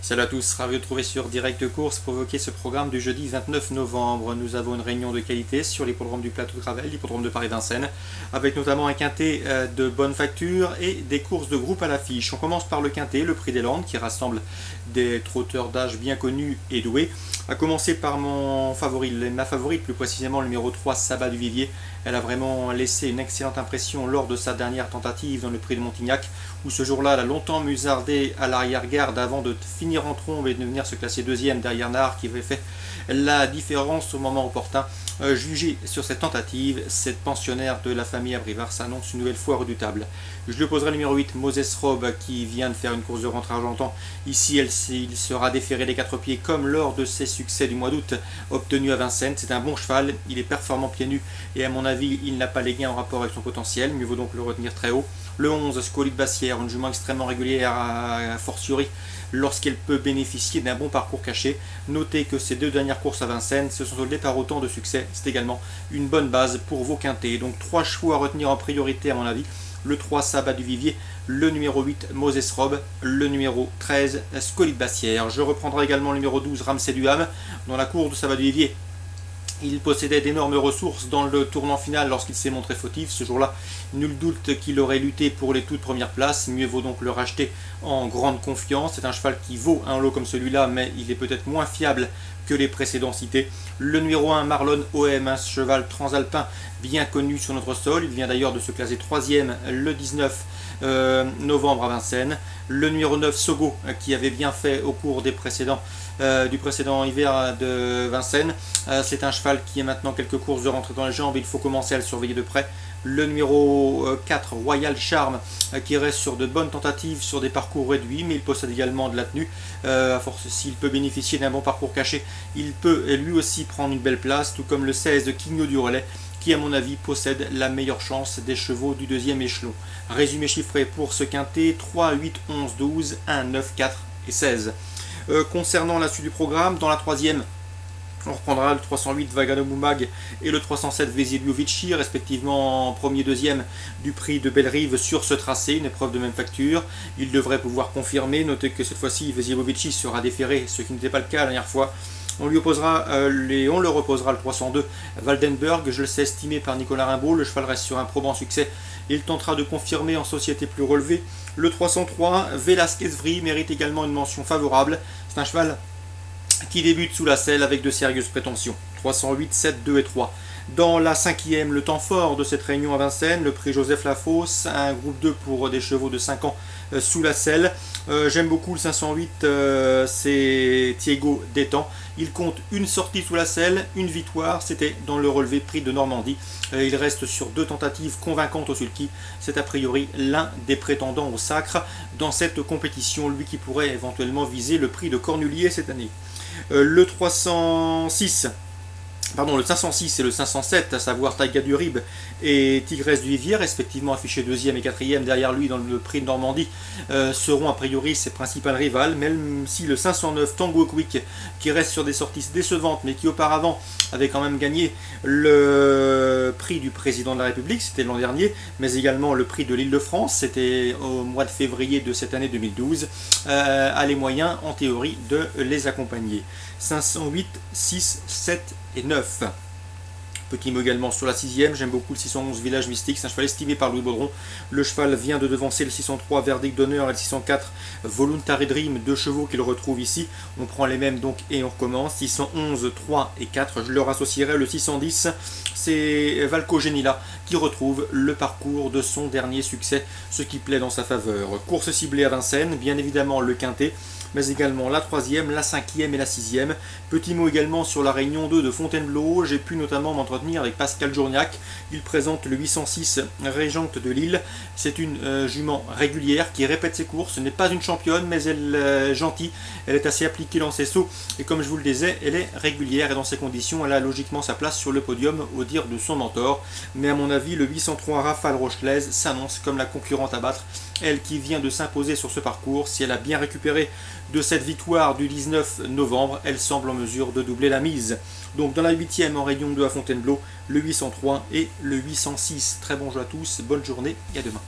Salut à tous, ravi de vous trouver sur Direct Course pour évoquer ce programme du jeudi 29 novembre. Nous avons une réunion de qualité sur l'hippodrome du Plateau de Gravel, l'hippodrome de Paris-Vincennes, avec notamment un quintet de bonne facture et des courses de groupe à l'affiche. On commence par le quintet, le Prix des Landes, qui rassemble des trotteurs d'âge bien connus et doués. À commencer par ma favorite, plus précisément le numéro 3, Sabat du Vivier. Elle a vraiment laissé une excellente impression lors de sa dernière tentative dans le Prix de Montignac, où ce jour-là, elle a longtemps musardé à l'arrière-garde avant de finir en trombe et de venir se classer deuxième derrière Nard, qui avait fait la différence au moment opportun. Jugé sur cette tentative, cette pensionnaire de la famille Abrivard s'annonce une nouvelle fois redoutable. Je lui opposerai le numéro 8, Moses Robe, qui vient de faire une course de rentrée argentan. Ici, il sera déféré des quatre pieds comme lors de ses succès du mois d'août obtenus à Vincennes. C'est un bon cheval, il est performant pieds nus et à mon avis, il n'a pas les gains en rapport avec son potentiel. Mieux vaut donc le retenir très haut. Le 11, Scolit Bassière, une jument extrêmement régulière a fortiori lorsqu'elle peut bénéficier d'un bon parcours caché. Notez que ces deux dernières courses à Vincennes se sont soldées par autant de succès. C'est également une bonne base pour vos quintés. Donc 3 chevaux à retenir en priorité à mon avis. Le 3, Sabat du Vivier, le numéro 8, Moses Robe, le numéro 13, Scolit Bassière. Je reprendrai également le numéro 12, Ramsey Duham, dans la course de Sabat du Vivier. Il possédait d'énormes ressources dans le tournant final lorsqu'il s'est montré fautif. Ce jour-là, nul doute qu'il aurait lutté pour les toutes premières places. Mieux vaut donc le racheter en grande confiance. C'est un cheval qui vaut un lot comme celui-là, mais il est peut-être moins fiable que les précédents cités. Le numéro 1, Marlon OM, un cheval transalpin bien connu sur notre sol. Il vient d'ailleurs de se classer 3e le 19 novembre à Vincennes. Le numéro 9, Sogo, qui avait bien fait au cours du précédent hiver de Vincennes. C'est un cheval qui a maintenant quelques courses de rentrée dans les jambes. Il faut commencer à le surveiller de près. Le numéro 4, Royal Charm, qui reste sur de bonnes tentatives sur des parcours réduits, mais il possède également de la tenue. À force, s'il peut bénéficier d'un bon parcours caché, il peut lui aussi prendre une belle place, tout comme le 16 de Quigno du Relais, qui à mon avis possède la meilleure chance des chevaux du deuxième échelon. Résumé chiffré pour ce quintet: 3, 8, 11, 12, 1, 9, 4 et 16. Concernant la suite du programme, dans la troisième, on reprendra le 308 Vagano Moumag et le 307 Veselio Vici, respectivement premier et deuxième du prix de Bellerive sur ce tracé, une épreuve de même facture. Il devrait pouvoir confirmer. Notez que cette fois-ci, Veselio Vici sera déféré, ce qui n'était pas le cas la dernière fois. On le reposera le 302 Waldenberg, je le sais estimé par Nicolas Rimbaud. Le cheval reste sur un probant succès. Il tentera de confirmer en société plus relevée. Le 303 Velasquez Vry mérite également une mention favorable. C'est un cheval qui débute sous la selle avec de sérieuses prétentions. 308, 7, 2 et 3. Dans la cinquième, le temps fort de cette réunion à Vincennes, le prix Joseph Lafosse, un groupe 2 pour des chevaux de 5 ans sous la selle. J'aime beaucoup le 508, c'est Thiego Détang. Il compte une sortie sous la selle, une victoire, c'était dans le relevé prix de Normandie. Il reste sur 2 tentatives convaincantes au sulky. C'est a priori l'un des prétendants au sacre dans cette compétition, lui qui pourrait éventuellement viser le prix de Cornulier cette année. Le 506 et le 507, à savoir Taiga du Rib et Tigresse du Vivier, respectivement affichés 2e et 4e derrière lui dans le prix de Normandie, seront a priori ses principales rivales, même si le 509 Tango Quick, qui reste sur des sorties décevantes, mais qui auparavant avait quand même gagné le prix du président de la République, c'était l'an dernier, mais également le prix de l'Île-de-France, c'était au mois de février de cette année 2012, a les moyens, en théorie, de les accompagner. 508, 6, 7 et 9. Petit mot également sur la 6e, j'aime beaucoup le 611 Village Mystique, c'est un cheval estimé par Louis Baudron. Le cheval vient de devancer le 603 Verdict d'honneur et le 604 Voluntary Dream, 2 chevaux qu'il retrouve ici. On prend les mêmes donc et on recommence. 611, 3 et 4, je leur associerai le 610, c'est Valco Genila qui retrouve le parcours de son dernier succès, ce qui plaît dans sa faveur. Course ciblée à Vincennes, bien évidemment le quintet, mais également la 3e, la 5e et la 6e. Petit mot également sur la réunion 2 de Fontainebleau. J'ai pu notamment m'entretenir avec Pascal Journiac. Il présente le 806 Régente de Lille. C'est une jument régulière qui répète ses courses. Ce n'est pas une championne, mais elle est gentille. Elle est assez appliquée dans ses sauts. Et comme je vous le disais, elle est régulière. Et dans ces conditions, elle a logiquement sa place sur le podium, au dire de son mentor. Mais à mon avis, le 803 Rafale Rochelaise s'annonce comme la concurrente à battre. Elle qui vient de s'imposer sur ce parcours, si elle a bien récupéré de cette victoire du 19 novembre, elle semble en mesure de doubler la mise. Donc dans la 8e en réunion 2 à Fontainebleau, le 803 et le 806. Très bon jeu à tous, bonne journée et à demain.